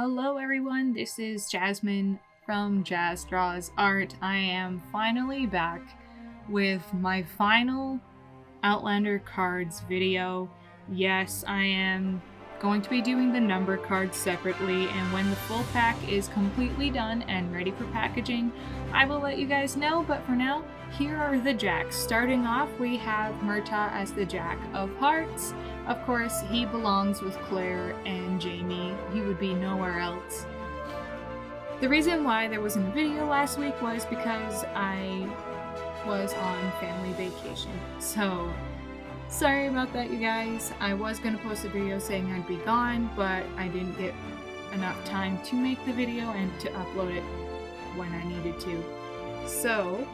Hello everyone, this is Jasmine from Jazz Draws Art. I am finally back with my final Outlander cards video. Yes, I am going to be doing the number cards separately, and when the full pack is completely done and ready for packaging, I will let you guys know, but for now, here are the jacks. Starting off, we have Murtaugh as the Jack of Hearts. Of course, he belongs with Claire and Jamie. He would be nowhere else. The reason why there wasn't a video last week was because I was on family vacation. So, sorry about that, you guys. I was going to post a video saying I'd be gone, but I didn't get enough time to make the video and to upload it when I needed to. So,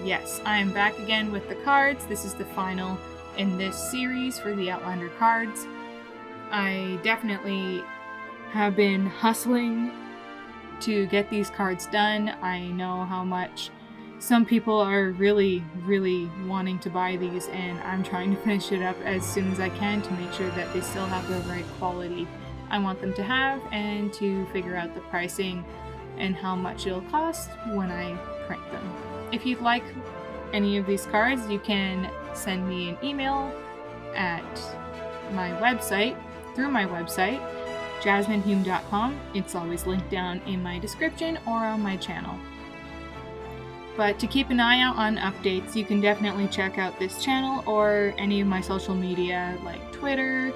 yes, I am back again with the cards. This is the final in this series for the Outlander cards. I definitely have been hustling to get these cards done. I know how much some people are really wanting to buy these, and I'm trying to finish it up as soon as I can to make sure that they still have the right quality I want them to have, and to figure out the pricing and how much it'll cost when I print them. If you'd like any of these cards, you can send me an email at my website, through my website, jasminehume.com. It's always linked down in my description or on my channel. But to keep an eye out on updates, you can definitely check out this channel or any of my social media like Twitter,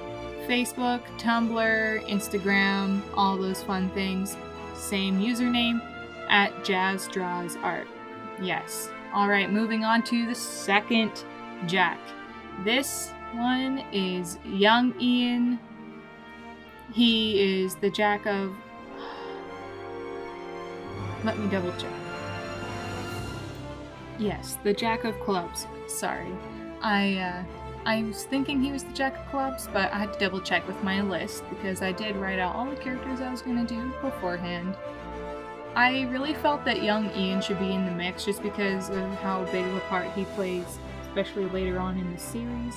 Facebook, Tumblr, Instagram, all those fun things. Same username, at JazzDrawsArt. Yes. Alright, moving on to the second Jack. This one is young Ian. He is the Jack of... Let me double check. Yes, the Jack of Clubs. Sorry. I was thinking he was the Jack of Clubs, but I had to double check with my list because I did write out all the characters I was going to do beforehand. I really felt that young Ian should be in the mix just because of how big of a part he plays, especially later on in the series.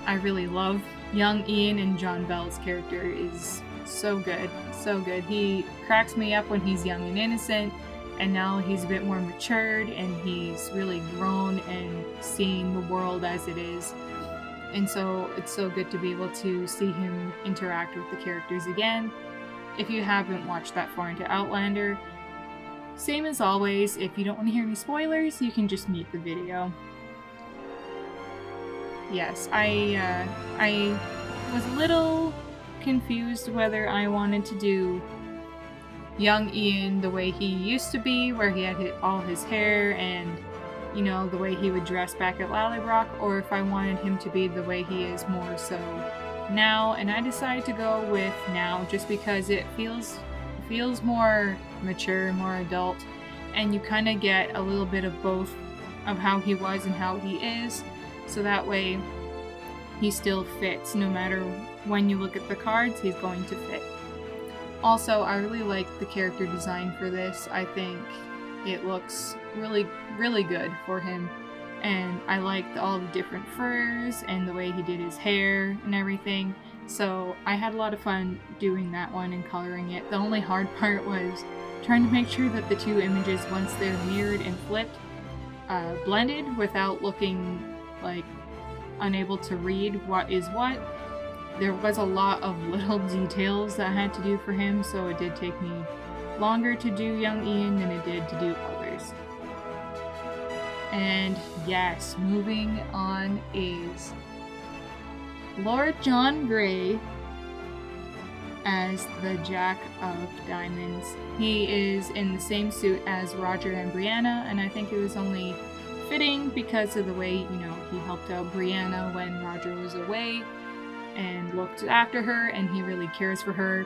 I really love young Ian, and John Bell's character is so good, so good. He cracks me up when he's young and innocent, and now he's a bit more matured and he's really grown and seeing the world as it is. And so it's so good to be able to see him interact with the characters again. If you haven't watched that far into Outlander, same as always, if you don't want to hear any spoilers, you can just mute the video. Yes, I was a little confused whether I wanted to do young Ian the way he used to be, where he had all his hair and, you know, the way he would dress back at Lallybroch, or if I wanted him to be the way he is more so now, and I decided to go with now just because it feels more mature, more adult, and you kind of get a little bit of both of how he was and how he is, so that way he still fits. No matter when you look at the cards, he's going to fit. Also, I really like the character design for this. I think it looks really good for him. And I liked all the different furs and the way he did his hair and everything. So I had a lot of fun doing that one and coloring it. The only hard part was trying to make sure that the two images, once they're mirrored and flipped, blended without looking like unable to read what is what. There was a lot of little details that I had to do for him, so it did take me longer to do young Ian than it did to do others. And yes, moving on is Lord John Grey as the Jack of Diamonds. He is in the same suit as Roger and Brianna, and I think it was only fitting because of the way, you know, he helped out Brianna when Roger was away and looked after her, and he really cares for her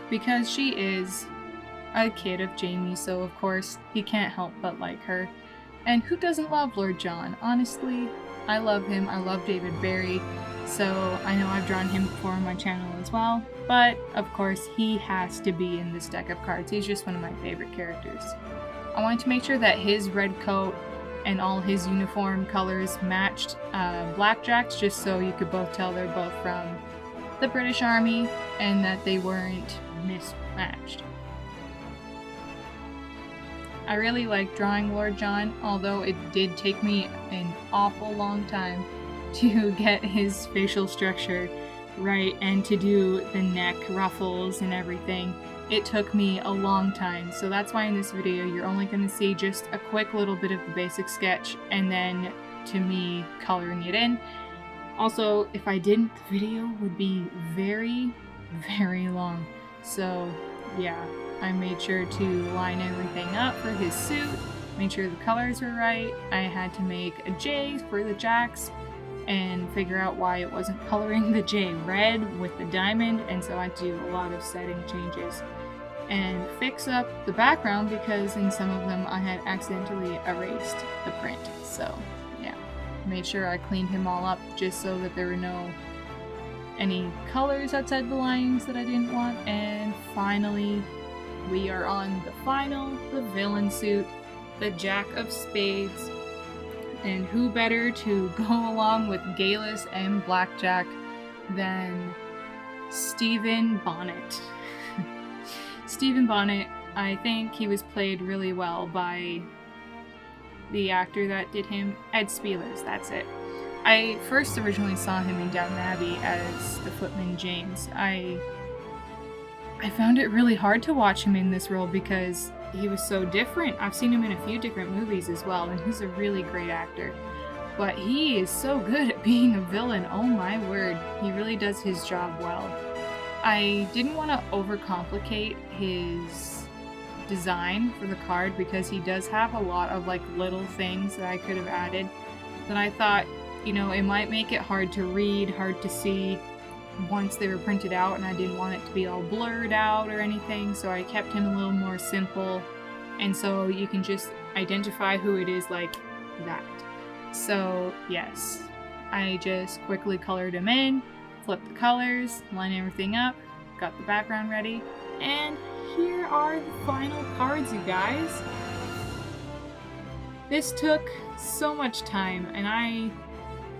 because she is a kid of Jamie, so of course he can't help but like her. And who doesn't love Lord John? Honestly, I love him. I love David Barry, so I know I've drawn him before on my channel as well, but of course he has to be in this deck of cards. He's just one of my favorite characters. I wanted to make sure that his red coat and all his uniform colors matched Blackjack's, just so you could both tell they're both from the British Army and that they weren't mismatched. I really like drawing Lord John, although it did take me an awful long time to get his facial structure right and to do the neck ruffles and everything. It took me a long time, so that's why in this video you're only going to see just a quick little bit of the basic sketch and then to me coloring it in. Also, if I didn't, the video would be very, very long. So yeah, I made sure to line everything up for his suit, made sure the colors were right. I had to make a J for the jacks and figure out why it wasn't coloring the J red with the diamond, and so I had to do a lot of setting changes and fix up the background because in some of them I had accidentally erased the print. So yeah, made sure I cleaned him all up just so that there were any colors outside the lines that I didn't want. And finally we are on the villain suit, the Jack of Spades. And who better to go along with Galus and Blackjack than Stephen Bonnet. Stephen Bonnet, I think he was played really well by the actor that did him, Ed Spielers, that's it. I first originally saw him in Downton Abbey as the footman James. I found it really hard to watch him in this role because he was so different. I've seen him in a few different movies as well, and he's a really great actor. But he is so good at being a villain, oh my word. He really does his job well. I didn't want to overcomplicate his design for the card because he does have a lot of like little things that I could have added that I thought, you know, it might make it hard to read, hard to see once they were printed out, and I didn't want it to be all blurred out or anything, so I kept him a little more simple, and so you can just identify who it is like that. So yes, I just quickly colored him in, flipped the colors, lined everything up, got the background ready, and here are the final cards, you guys. This took so much time, and I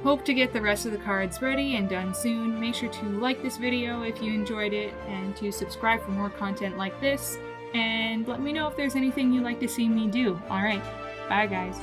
hope to get the rest of the cards ready and done soon. Make sure to like this video if you enjoyed it and to subscribe for more content like this, and let me know if there's anything you'd like to see me do. Alright, bye guys.